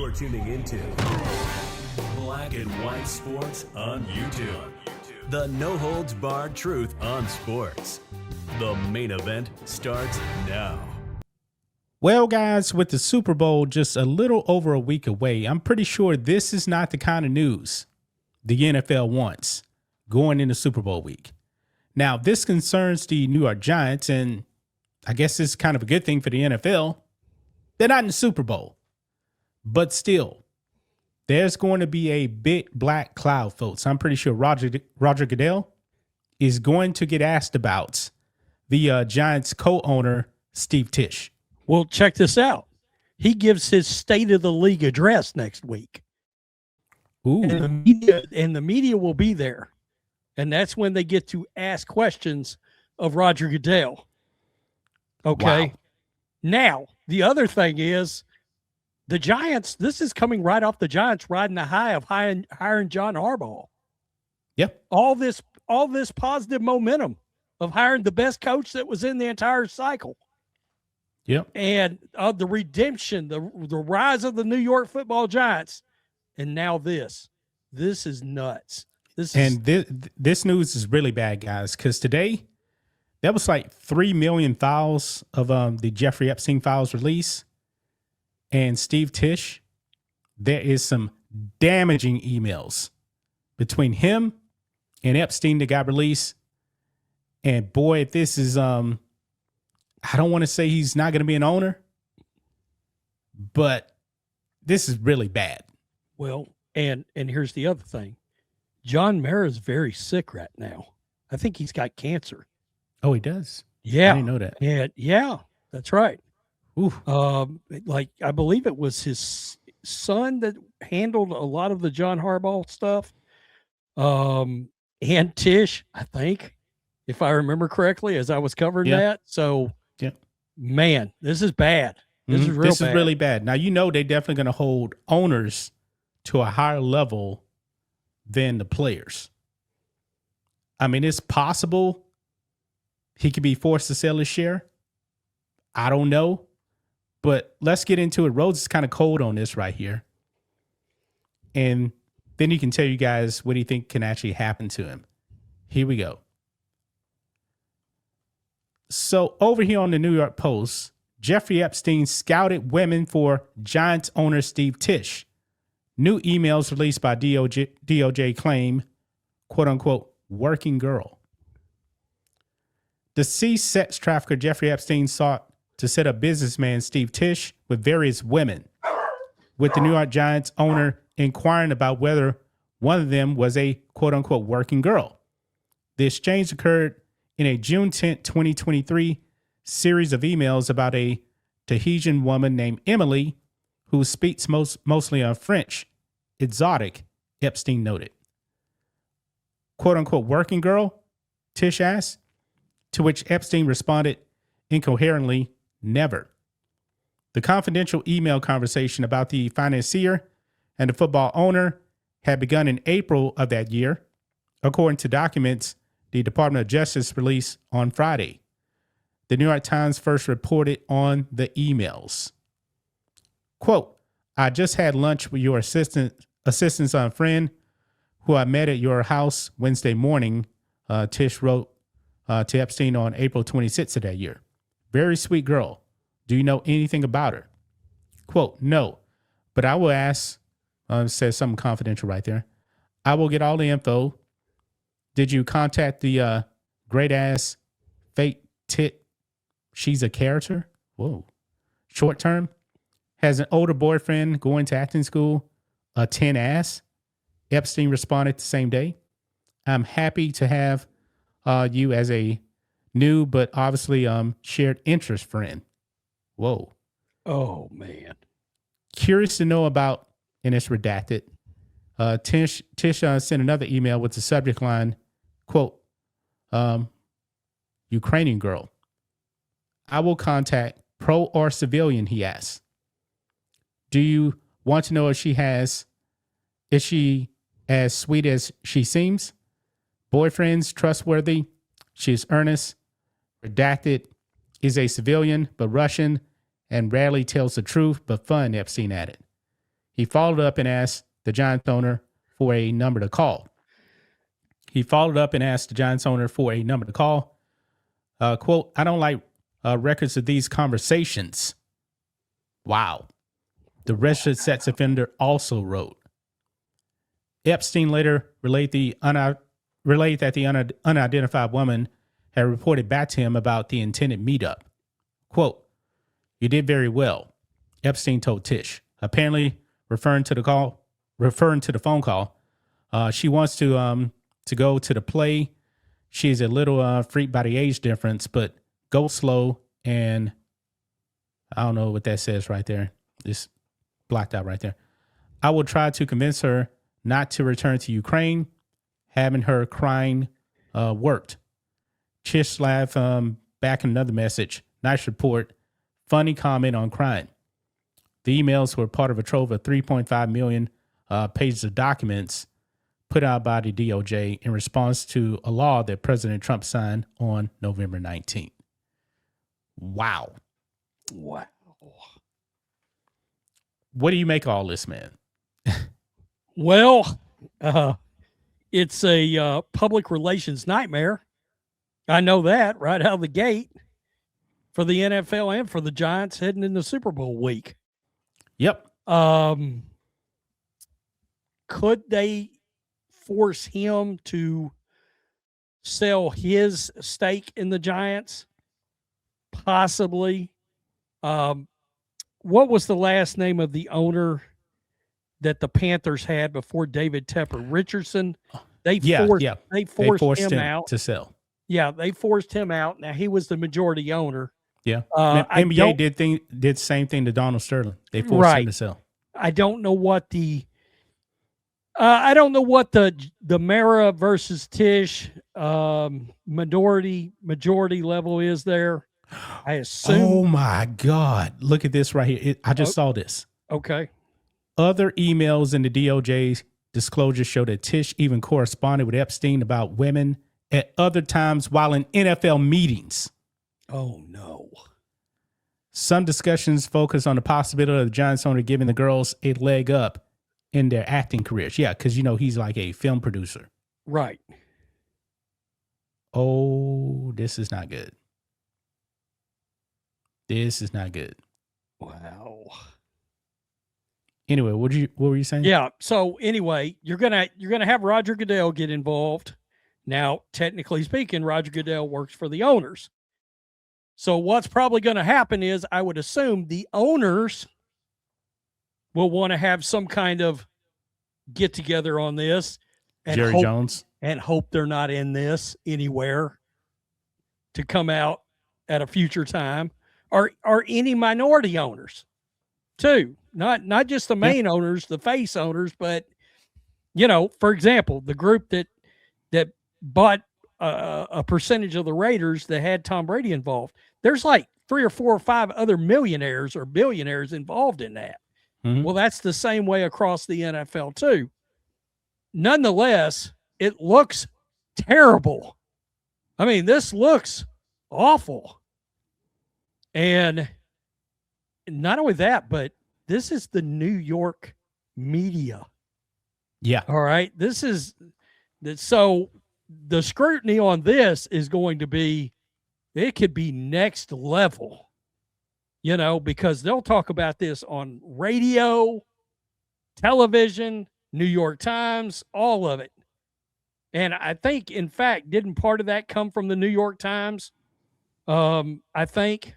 You're tuning into Black and White Sports on YouTube. The no-holds-barred truth on sports. The main event starts now. Well, guys, with the Super Bowl just a little over a week away, I'm pretty sure this is not the kind of news the NFL wants going into Super Bowl week. Now, this concerns the New York Giants, and I guess it's kind of a good thing for the NFL. They're not in the Super Bowl. But still, there's going to be a big black cloud, folks. I'm pretty sure Roger Goodell is going to get asked about the Giants co-owner, Steve Tisch. Well, check this out. He gives his State of the League address next week. Ooh. And the media will be there. And that's when they get to ask questions of Roger Goodell. Okay. Wow. Now, the other thing is the Giants, this is coming right off the Giants riding the high of hiring John Harbaugh. Yep. All this positive momentum of hiring the best coach that was in the entire cycle. Yep. And the redemption, the rise of the New York Football Giants. And now this is nuts. This news is really bad, guys, because today that was like 3 million files of the Jeffrey Epstein files released. And Steve Tisch, there is some damaging emails between him and Epstein that got released. And boy, if this is, I don't want to say he's not going to be an owner, but this is really bad. Well, and here's the other thing. John Mara is very sick right now. I think he's got cancer. Oh, he does? Yeah. I didn't know that. And yeah, that's right. Ooh. Like I believe it was his son that handled a lot of the John Harbaugh stuff. And Tisch, I think, if I remember correctly, as I was covering that. So, man, this is bad. This is real bad. This is really bad. Now, they're definitely going to hold owners to a higher level than the players. I mean, it's possible he could be forced to sell his share. I don't know. But let's get into it. Rhodes is kind of cold on this right here. And then he can tell you guys what he think can actually happen to him. Here we go. So over here on the New York Post, Jeffrey Epstein scouted women for Giants owner Steve Tisch. New emails released by DOJ claim, quote unquote, working girl. The sex trafficker Jeffrey Epstein sought to set up businessman Steve Tisch with various women, with the New York Giants owner inquiring about whether one of them was a quote unquote working girl. The exchange occurred in a June 10, 2023 series of emails about a Tahitian woman named Emily who speaks mostly on French exotic, Epstein noted. Quote unquote working girl, Tisch asked, to which Epstein responded incoherently, never. The confidential email conversation about the financier and the football owner had begun in April of that year, according to documents the Department of Justice released on Friday. The New York Times first reported on the emails. Quote, I just had lunch with your assistant's friend who I met at your house Wednesday morning, Tisch wrote to Epstein on April 26th of that year. Very sweet girl. Do you know anything about her? Quote, no, but I will ask, says something confidential right there. I will get all the info. Did you contact the great ass fake tit? She's a character? Whoa. Short term? Has an older boyfriend going to acting school? A 10 ass? Epstein responded the same day. I'm happy to have you as a new but obviously shared interest friend. Whoa. Oh, man. Curious to know about, and it's redacted. Tisch sent another email with the subject line, quote, Ukrainian girl. I will contact pro or civilian, he asked. Do you want to know if is she as sweet as she seems? Boyfriend's trustworthy. She's earnest. Redacted. Is a civilian, but Russian, and rarely tells the truth, but fun, Epstein added. He followed up and asked the Giants owner for a number to call. Quote, I don't like records of these conversations. Wow. The registered sex offender also wrote. Epstein later relayed that the unidentified woman had reported back to him about the intended meetup. Quote, you did very well, Epstein told Tisch, apparently referring to the phone call. She wants to go to the play. She's a little freaked by the age difference, but go slow. And I don't know what that says right there. It's blocked out right there. I will try to convince her not to return to Ukraine. Having her crying worked. Tisch laughed back in another message. Nice report. Funny comment on crying. The emails were part of a trove of 3.5 million pages of documents put out by the DOJ in response to a law that President Trump signed on November 19th. Wow. Wow. What do you make of all this, man? Well, it's a public relations nightmare. I know that right out of the gate for the NFL and for the Giants heading into Super Bowl week. Yep. Could they force him to sell his stake in the Giants? Possibly. What was the last name of the owner that the Panthers had before David Tepper? Richardson. They forced him out to sell. Yeah, they forced him out. Now he was the majority owner. Yeah. NBA did the same thing to Donald Sterling. They forced him to sell. I don't know what the Mara versus Tisch majority level is there. I assume. Oh my God. Look at this right here. I just saw this. Okay. Other emails in the DOJ's disclosure show that Tisch even corresponded with Epstein about women at other times while in NFL meetings. Oh, no. Some discussions focus on the possibility of the Giants owner giving the girls a leg up in their acting careers. Yeah, because, he's like a film producer. Right. Oh, this is not good. This is not good. Wow. Anyway, what were you saying? Yeah. So anyway, you're gonna have Roger Goodell get involved. Now, technically speaking, Roger Goodell works for the owners. So what's probably going to happen is, I would assume the owners will want to have some kind of get together on this. And Jerry Jones. And hope they're not in this anywhere to come out at a future time, or any minority owners too. Not just the main owners, the face owners, but for example, the group that bought a percentage of the Raiders that had Tom Brady involved. There's like 3 or 4 or 5 other millionaires or billionaires involved in that. Mm-hmm. Well, that's the same way across the NFL too. Nonetheless, it looks terrible. I mean, this looks awful. And not only that, but this is the New York media. Yeah. All right. So the scrutiny on this is going to be, it could be next level, because they'll talk about this on radio, television, New York Times, all of it. And I think, in fact, didn't part of that come from the New York Times? I think.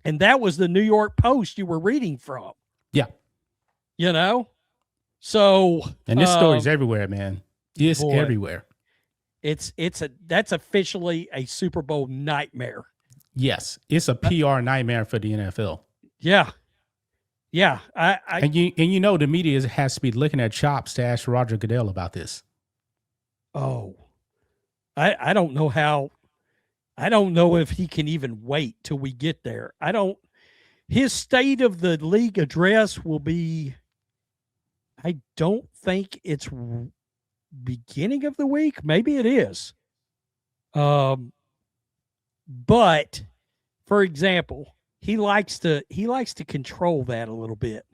And that was the New York Post you were reading from. Yeah. So. And this story's everywhere, man. It's everywhere. That's officially a Super Bowl nightmare. Yes. It's a PR nightmare for the NFL. Yeah. Yeah. And the media has to be looking at chops to ask Roger Goodell about this. Oh, I don't know how. I don't know if he can even wait till we get there. His State of the League address will be, I don't think it's beginning of the week. Maybe it is. But for example, he likes to control that a little bit.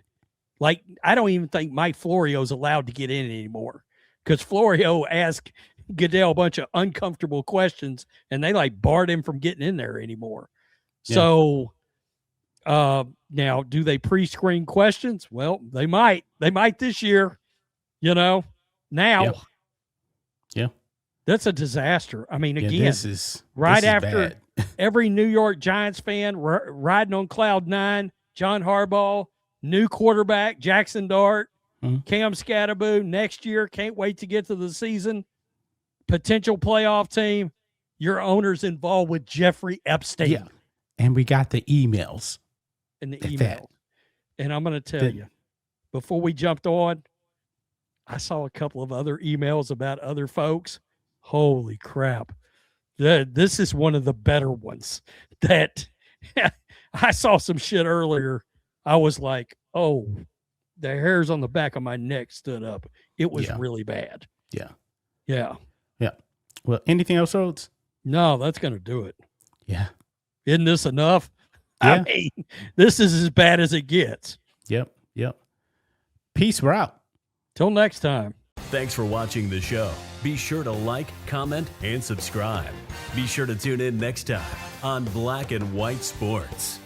Like, I don't even think Mike Florio's allowed to get in anymore because Florio asked Goodell a bunch of uncomfortable questions and they like barred him from getting in there anymore. Yeah. So now, do they pre-screen questions? Well, they might this year, now. Yeah. That's a disaster. I mean, again, this is after bad. every New York Giants fan riding on cloud nine, John Harbaugh, new quarterback, Jackson Dart, Cam Scatterboo next year. Can't wait to get to the season. Potential playoff team. Your owner's involved with Jeffrey Epstein. Yeah. And we got the emails. And the email. And I'm going to tell you, before we jumped on, I saw a couple of other emails about other folks. Holy crap. This is one of the better ones that I saw some shit earlier. I was like, oh, the hairs on the back of my neck stood up. It was really bad. Yeah. Yeah. Yeah. Well, anything else, Rhodes? No, that's going to do it. Yeah. Isn't this enough? Yeah. I mean, this is as bad as it gets. Yep. Peace. We're out. Till next time. Thanks for watching the show. Be sure to like, comment, and subscribe. Be sure to tune in next time on Black and White Sports.